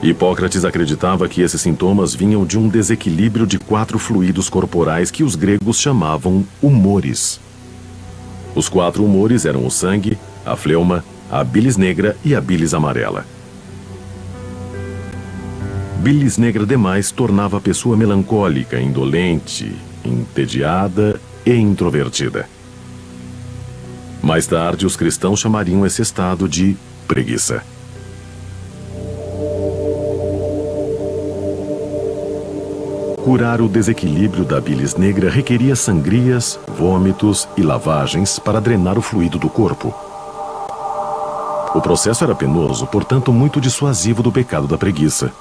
Hipócrates acreditava que esses sintomas vinham de um desequilíbrio de 4 fluidos corporais que os gregos chamavam humores. Os 4 humores eram o sangue, a fleuma, a bilis negra e a bilis amarela. Bilis negra demais tornava a pessoa melancólica, indolente, entediada e introvertida. Mais tarde, os cristãos chamariam esse estado de preguiça. Curar o desequilíbrio da bilis negra requeria sangrias, vômitos e lavagens para drenar o fluido do corpo. O processo era penoso, portanto muito dissuasivo do pecado da preguiça.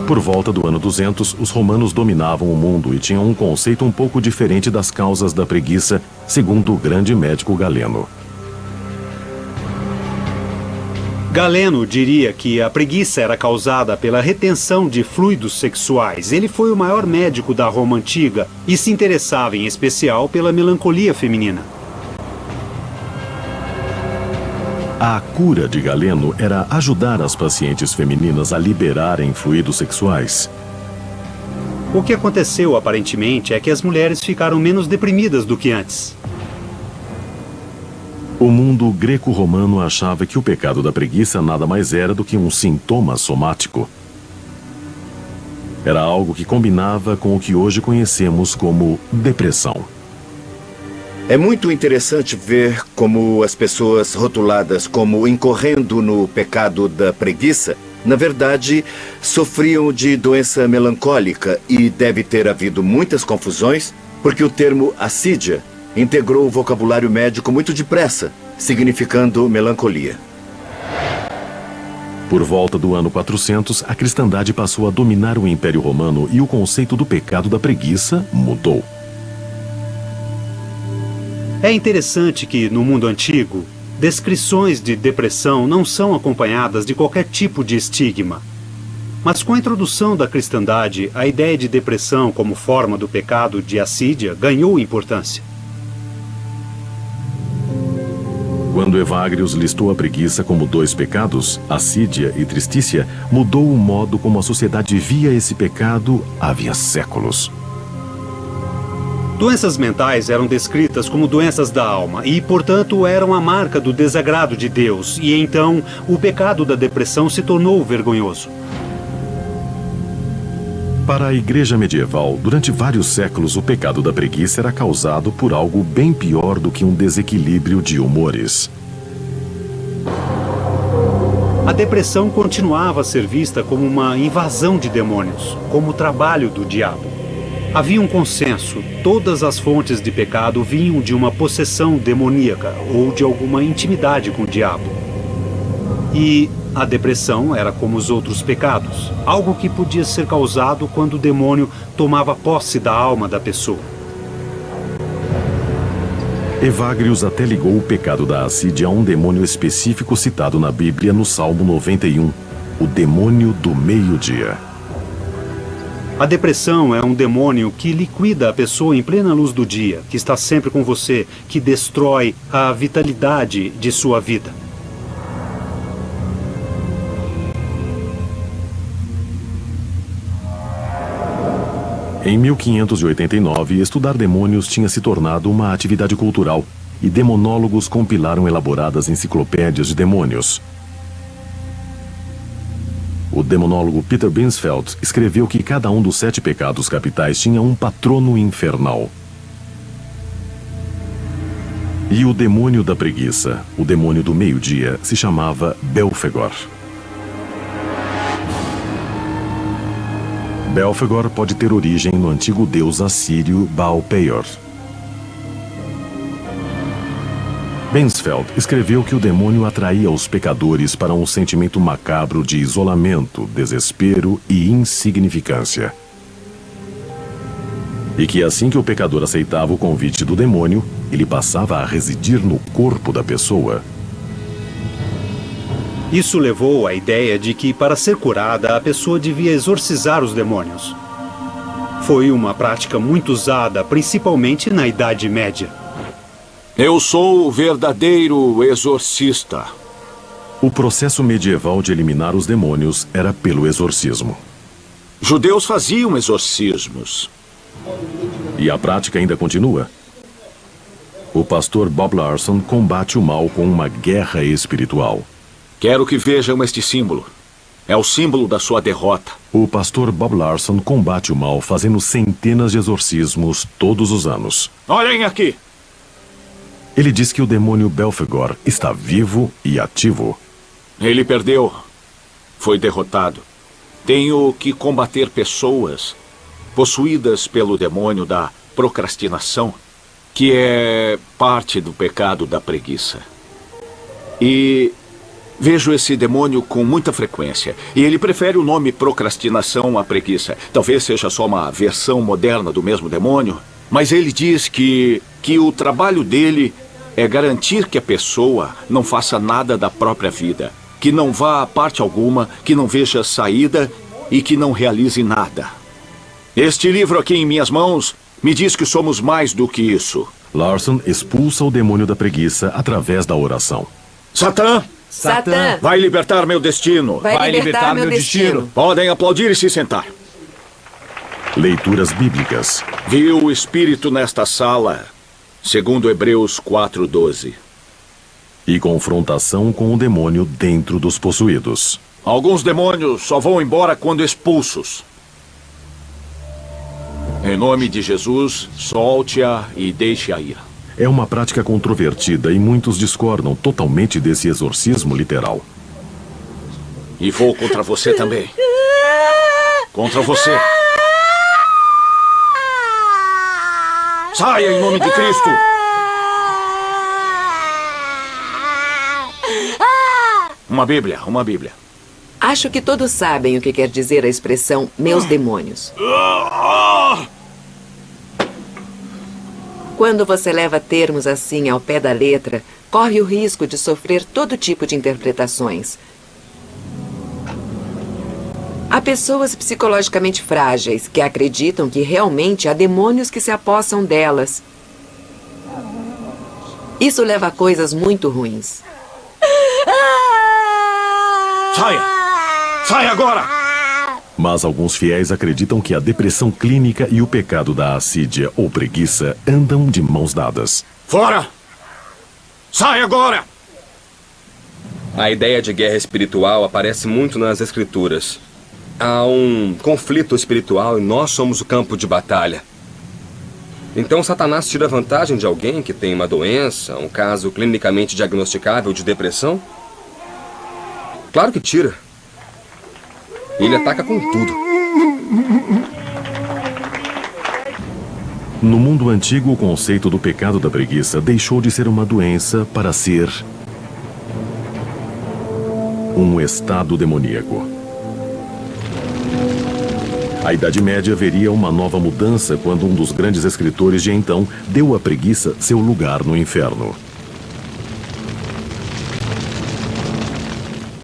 Por volta do ano 200, os romanos dominavam o mundo e tinham um conceito um pouco diferente das causas da preguiça, segundo o grande médico Galeno. Galeno diria que a preguiça era causada pela retenção de fluidos sexuais. Ele foi o maior médico da Roma antiga e se interessava em especial pela melancolia feminina. A cura de Galeno era ajudar as pacientes femininas a liberarem fluidos sexuais. O que aconteceu, aparentemente, é que as mulheres ficaram menos deprimidas do que antes. O mundo greco-romano achava que o pecado da preguiça nada mais era do que um sintoma somático. Era algo que combinava com o que hoje conhecemos como depressão. É muito interessante ver como as pessoas rotuladas como incorrendo no pecado da preguiça, na verdade, sofriam de doença melancólica e deve ter havido muitas confusões, porque o termo assídia integrou o vocabulário médico muito depressa, significando melancolia. Por volta do ano 400, a cristandade passou a dominar o Império Romano e o conceito do pecado da preguiça mudou. É interessante que, no mundo antigo, descrições de depressão não são acompanhadas de qualquer tipo de estigma. Mas com a introdução da cristandade, a ideia de depressão como forma do pecado de assídia ganhou importância. Quando Evagrius listou a preguiça como 2 pecados, assídia e tristícia, mudou o modo como a sociedade via esse pecado havia séculos. Doenças mentais eram descritas como doenças da alma e, portanto, eram a marca do desagrado de Deus. E então, o pecado da depressão se tornou vergonhoso. Para a igreja medieval, durante vários séculos, o pecado da preguiça era causado por algo bem pior do que um desequilíbrio de humores. A depressão continuava a ser vista como uma invasão de demônios, como o trabalho do diabo. Havia um consenso: todas as fontes de pecado vinham de uma possessão demoníaca ou de alguma intimidade com o diabo. E a depressão era como os outros pecados, algo que podia ser causado quando o demônio tomava posse da alma da pessoa. Evagrius até ligou o pecado da assídia a um demônio específico citado na Bíblia no Salmo 91, o demônio do meio-dia. A depressão é um demônio que liquida a pessoa em plena luz do dia, que está sempre com você, que destrói a vitalidade de sua vida. Em 1589, estudar demônios tinha se tornado uma atividade cultural e demonólogos compilaram elaboradas enciclopédias de demônios. O demonólogo Peter Binsfeld escreveu que cada um dos 7 pecados capitais tinha um patrono infernal. E o demônio da preguiça, o demônio do meio-dia, se chamava Belfegor. Belfegor pode ter origem no antigo deus assírio Baal-Peor. Binsfeld escreveu que o demônio atraía os pecadores para um sentimento macabro de isolamento, desespero e insignificância. E que assim que o pecador aceitava o convite do demônio, ele passava a residir no corpo da pessoa. Isso levou à ideia de que, para ser curada, a pessoa devia exorcizar os demônios. Foi uma prática muito usada, principalmente na Idade Média. Eu sou o verdadeiro exorcista. O processo medieval de eliminar os demônios era pelo exorcismo. Judeus faziam exorcismos. E a prática ainda continua. O pastor Bob Larson combate o mal com uma guerra espiritual. Quero que vejam este símbolo. É o símbolo da sua derrota. O pastor Bob Larson combate o mal fazendo centenas de exorcismos todos os anos. Olhem aqui! Ele diz que o demônio Belfegor está vivo e ativo. Ele perdeu. Foi derrotado. Tenho que combater pessoas possuídas pelo demônio da procrastinação, que é parte do pecado da preguiça. E vejo esse demônio com muita frequência. E ele prefere o nome procrastinação à preguiça. Talvez seja só uma versão moderna do mesmo demônio. Mas ele diz que o trabalho dele é garantir que a pessoa não faça nada da própria vida. Que não vá a parte alguma, que não veja saída e que não realize nada. Este livro aqui em minhas mãos me diz que somos mais do que isso. Larson expulsa o demônio da preguiça através da oração. Satã! Satã! Vai libertar meu destino! Vai libertar meu destino! Podem aplaudir e se sentar. Leituras bíblicas. Vi o Espírito nesta sala, segundo Hebreus 4:12. E confrontação com o demônio dentro dos possuídos. Alguns demônios só vão embora quando expulsos. Em nome de Jesus, solte-a e deixe-a ir. É uma prática controvertida e muitos discordam totalmente desse exorcismo literal. E vou contra você também. Contra você. Saia em nome de Cristo. Uma Bíblia, uma Bíblia. Acho que todos sabem o que quer dizer a expressão meus demônios. Quando você leva termos assim ao pé da letra, corre o risco de sofrer todo tipo de interpretações. Há pessoas psicologicamente frágeis que acreditam que realmente há demônios que se apossam delas. Isso leva a coisas muito ruins. Saia! Saia agora! Mas alguns fiéis acreditam que a depressão clínica e o pecado da assídia ou preguiça andam de mãos dadas. Fora! Saia agora! A ideia de guerra espiritual aparece muito nas Escrituras. Há um conflito espiritual e nós somos o campo de batalha. Então Satanás tira vantagem de alguém que tem uma doença, um caso clinicamente diagnosticável de depressão? Claro que tira. Ele ataca com tudo. No mundo antigo, o conceito do pecado da preguiça deixou de ser uma doença para ser um estado demoníaco. A Idade Média veria uma nova mudança quando um dos grandes escritores de então deu à preguiça seu lugar no inferno.